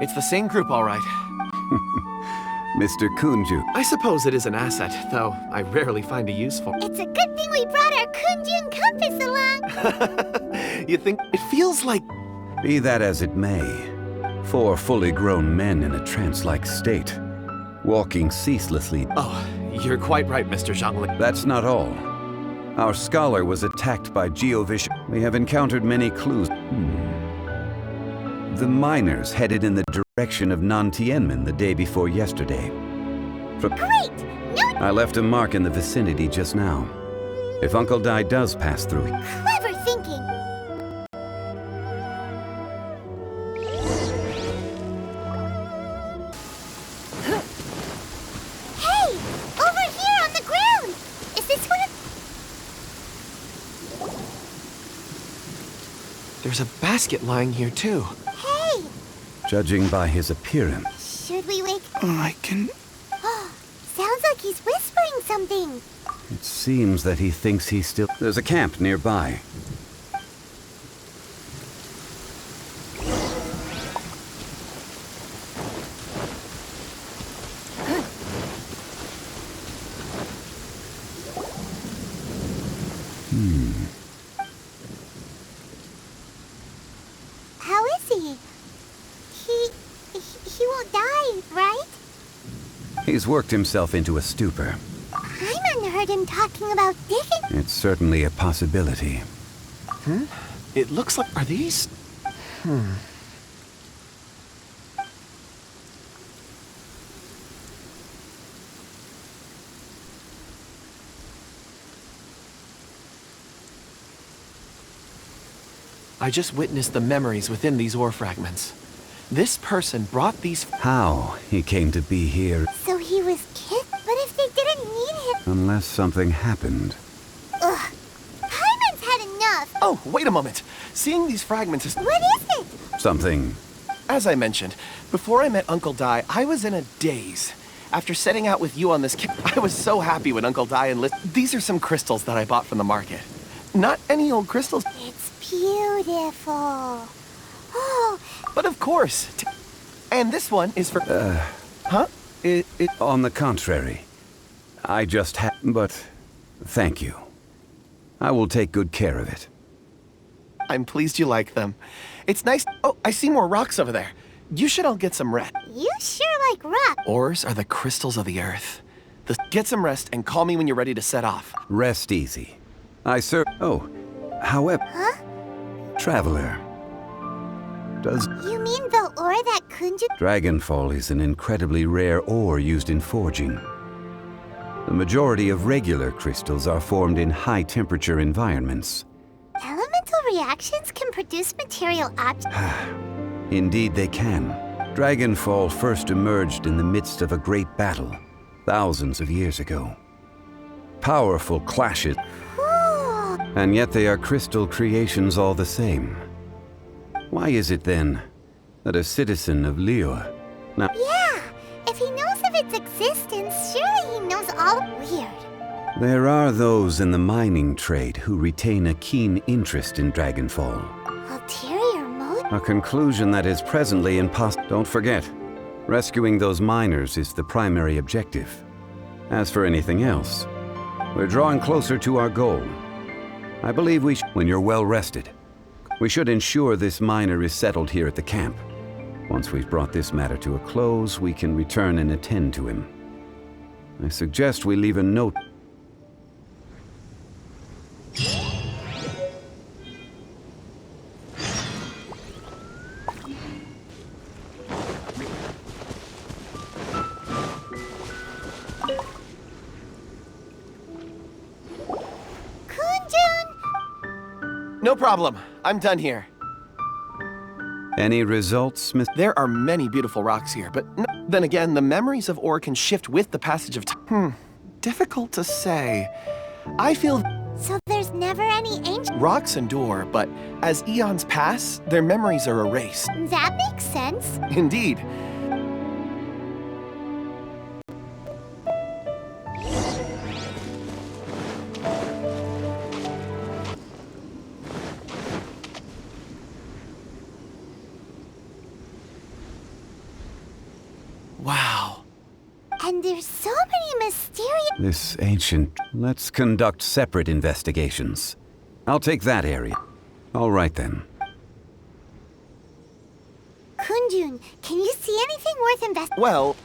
It's the same group, all right. Mr. Kunju. I suppose it is an asset, though I rarely find a use for. It's a good thing we brought our Kunjun compass along. You think it feels like... Be that as it may, 4 fully grown men in a trance-like state, walking ceaselessly. Oh, you're quite right, Mr. Zhongli. That's not all. Our scholar was attacked by Geovision. We have encountered many clues. The miners headed in the direction of Nantianmen the day before yesterday. Great! No... I left a mark in the vicinity just now. If Uncle Dai does pass through... Clever thinking! Hey! Over here on the ground! Is this one of... There's a basket lying here, too. Hey! Judging by his appearance... Should we wake... I can... Sounds like he's whispering something. It seems that he thinks he's still... There's a camp nearby. How is he? He won't die, right? He's worked himself into a stupor. Paimon heard him talking about digging. It's certainly a possibility. It looks like... Are these... I just witnessed the memories within these ore fragments. This person brought these... How he came to be here, So he was kicked? But if they didn't need him... unless something happened. Ugh. Paimon's had enough. Oh, wait a moment. Seeing these fragments is... What is it? Something... As I mentioned, before I met Uncle Dai, I was in a daze. After setting out with you on this I was so happy when Uncle Dai enlisted. These are some crystals that I bought from the market. Not any old crystals. It's beautiful. Oh, But of course. And this one is for... Huh? On the contrary. I just but... Thank you. I will take good care of it. I'm pleased you like them. It's nice... Oh, I see more rocks over there. You should all get some rest. you sure like rock. Ores are the crystals of the earth. Get some rest and call me when you're ready to set off. Rest easy. Oh, however... Huh? Traveler. Does... You mean the ore that Kunjun... Dragonfall is an incredibly rare ore used in forging. The majority of regular crystals are formed in high-temperature environments. Elemental reactions can produce material objects. Indeed they can. Dragonfall first emerged in the midst of a great battle, thousands of years ago. Powerful clashes, Cool. and yet they are crystal creations all the same. Why is it then that a citizen of Liu... Now, Yeah, if he knows of its existence, surely he knows all... Weird. there are those in the mining trade who retain a keen interest in Dragonfall. Ulterior motive? A conclusion that is presently impossible. Don't forget, rescuing those miners is the primary objective. As for anything else, we're drawing closer to our goal. I believe when you're well rested, we should ensure this miner is settled here at the camp. Once we've brought this matter to a close, we can return and attend to him. I suggest we leave a note. Kunjun! No problem. I'm done here. Any results, Miss? There are many beautiful rocks here, but then again, the memories of ore can shift with the passage of time. Difficult to say. I feel So there's never any ancient... rocks endure, but as eons pass, their memories are erased. That makes sense. Indeed. There's so many mysterious... This ancient... Let's conduct separate investigations. I'll take that area. All right then. Kunjun, can you see anything worth investigating? Well,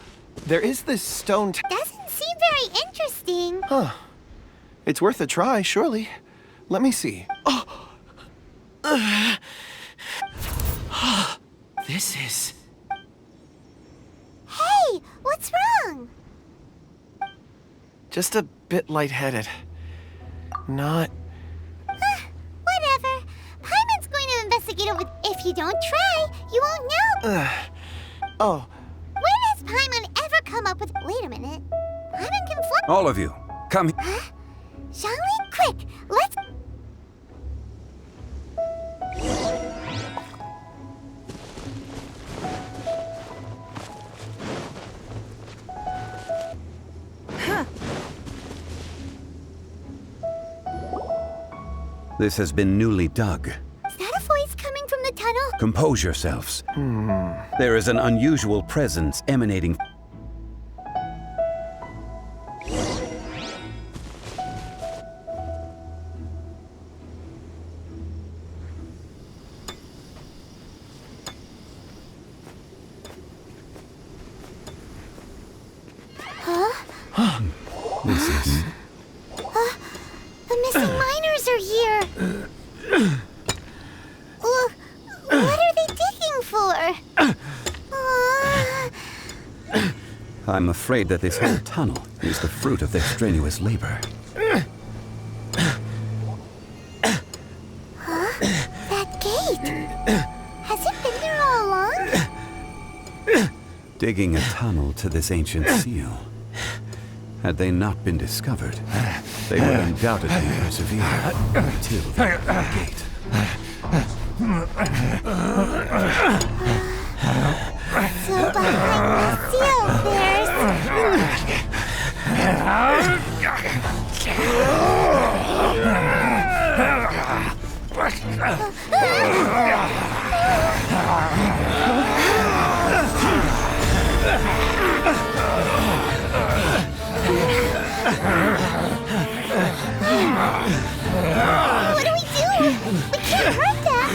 there is this stone Doesn't seem very interesting. Huh. It's worth a try, surely. Let me see. Oh! This is... Hey, what's wrong? just a bit lightheaded. Not... Whatever. Paimon's going to investigate over... If you don't try, you won't know. Oh, When has Paimon ever come up with... Wait a minute. Paimon can fly... All of you, come here. Huh? Zhongli, quick! Let's... This has been newly dug. Is that a voice coming from the tunnel? Compose yourselves. There is an unusual presence emanating. This is... The missing miners are here. What are they digging for? I'm afraid that this whole tunnel is the fruit of their strenuous labor. That gate. Has it been there all along? Digging a tunnel to this ancient seal. Had they not been discovered, they would undoubtedly persevere until the gate. So behind the seal, What do we do? We can't hurt them.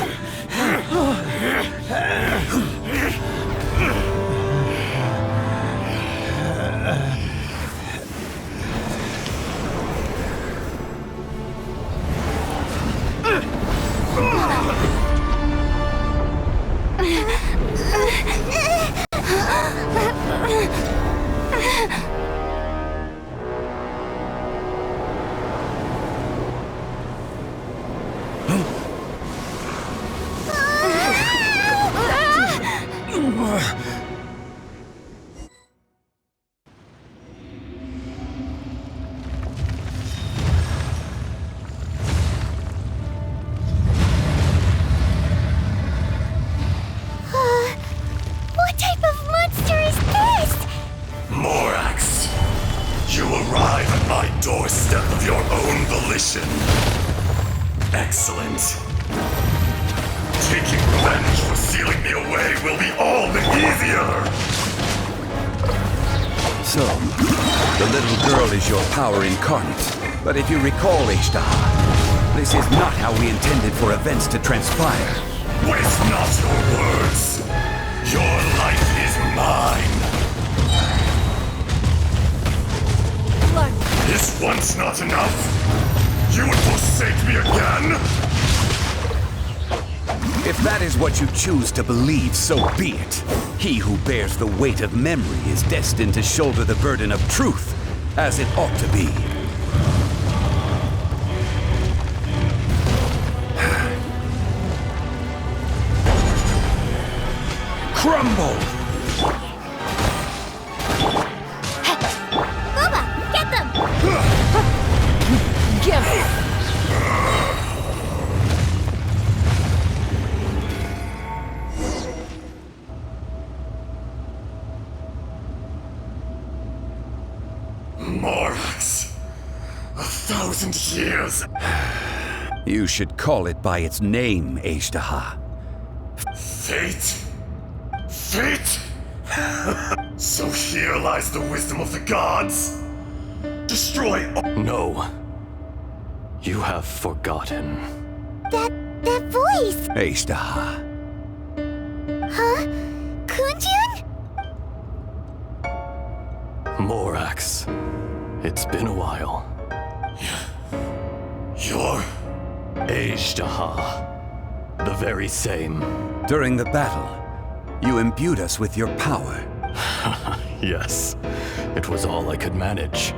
What type of monster is this? Morax, you arrive at my doorstep of your own volition. Excellent. Taking revenge for sealing me away will be all the easier. So, the little girl is your power incarnate. But if you recall, Ishtar, this is not how we intended for events to transpire. Waste not your words. Your life is mine. Is once not enough? You would forsake me again? If that is what you choose to believe, so be it. He who bears the weight of memory is destined to shoulder the burden of truth, as it ought to be. Crumble! Boba, get them! Morax. 1,000 years. You should call it by its name, Ishtar. Fate? Fate? So here lies the wisdom of the gods. Destroy all. No. You have forgotten. That voice! Ashtaha. Huh? Kunjun? Morax. It's been a while. You're... Ashtaha. The very same. During the battle, you imbued us with your power. Yes, it was all I could manage.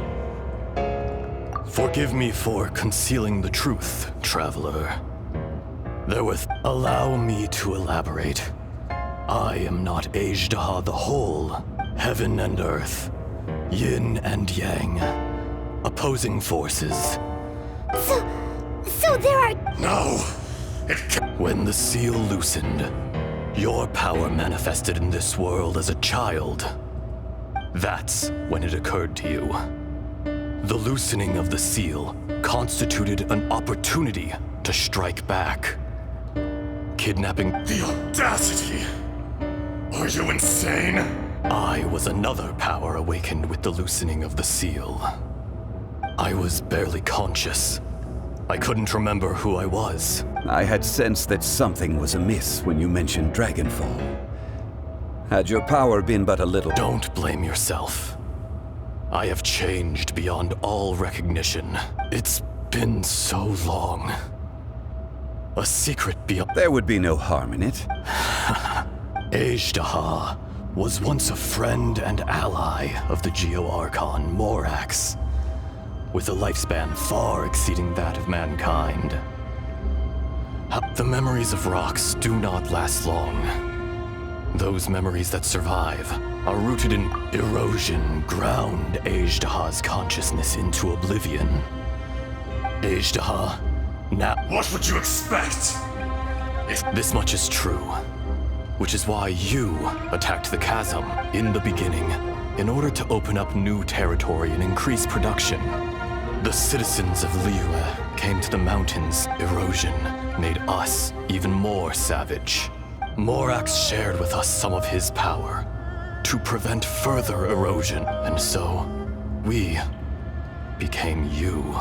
Forgive me for concealing the truth, traveler. Allow me to elaborate. I am not Ashtaha the whole. Heaven and earth. Yin and yang. Opposing forces. So there are... No! It can't... When the seal loosened, your power manifested in this world as a child. That's when it occurred to you. The loosening of the seal constituted an opportunity to strike back. Kidnapping... The audacity! Are you insane? I was another power awakened with the loosening of the seal. I was barely conscious. I couldn't remember who I was. I had sensed that something was amiss when you mentioned Dragonfall. Had your power been but a little... Don't blame yourself. I have changed beyond all recognition. It's been so long. A secret beyond... There would be no harm in it. Ashtaha was once a friend and ally of the Geo-Archon Morax, with a lifespan far exceeding that of mankind. The memories of rocks do not last long. Those memories that survive are rooted in erosion, ground Ashtaha's consciousness into oblivion. Ashtaha, now... What would you expect? This much is true, which is why you attacked the chasm in the beginning, in order to open up new territory and increase production. The citizens of Liyue came to the mountains. Erosion made us even more savage. Morax shared with us some of his power to prevent further erosion, and so we became you.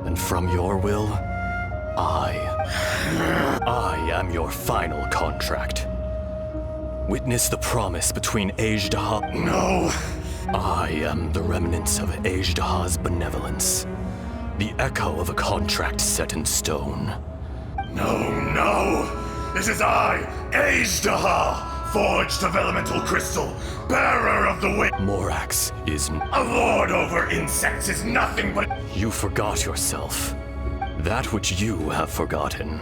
And from your will, I am your final contract. Witness the promise between Ashtaha. No! I am the remnants of Ashtaha's benevolence. The echo of a contract set in stone. No! It is I, Ashtaha, forged of elemental crystal, bearer of the wind. Morax is... A lord over insects is nothing but... You forgot yourself. That which you have forgotten,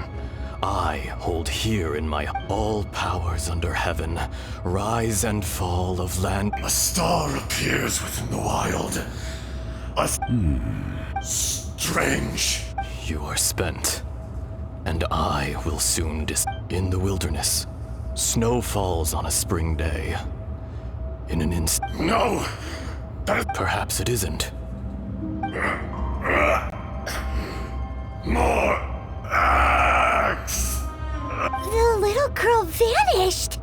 I hold here in my... All powers under heaven, rise and fall of land... A star appears within the wild. Strange. You are spent, and I will soon In the wilderness, snow falls on a spring day. In an instant... No! That is... Perhaps it isn't. More axe! The little girl vanished!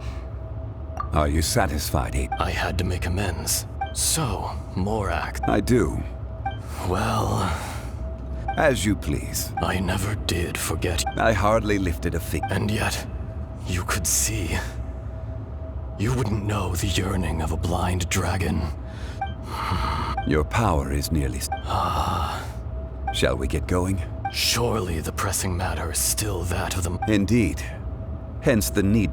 Are you satisfied, Abe? I had to make amends. So, Morax... I do. Well... As you please. I never did forget. I hardly lifted a finger. And yet, you could see. You wouldn't know the yearning of a blind dragon. Your power is nearly... Shall we get going? Surely the pressing matter is still that of the... Indeed. Hence the need...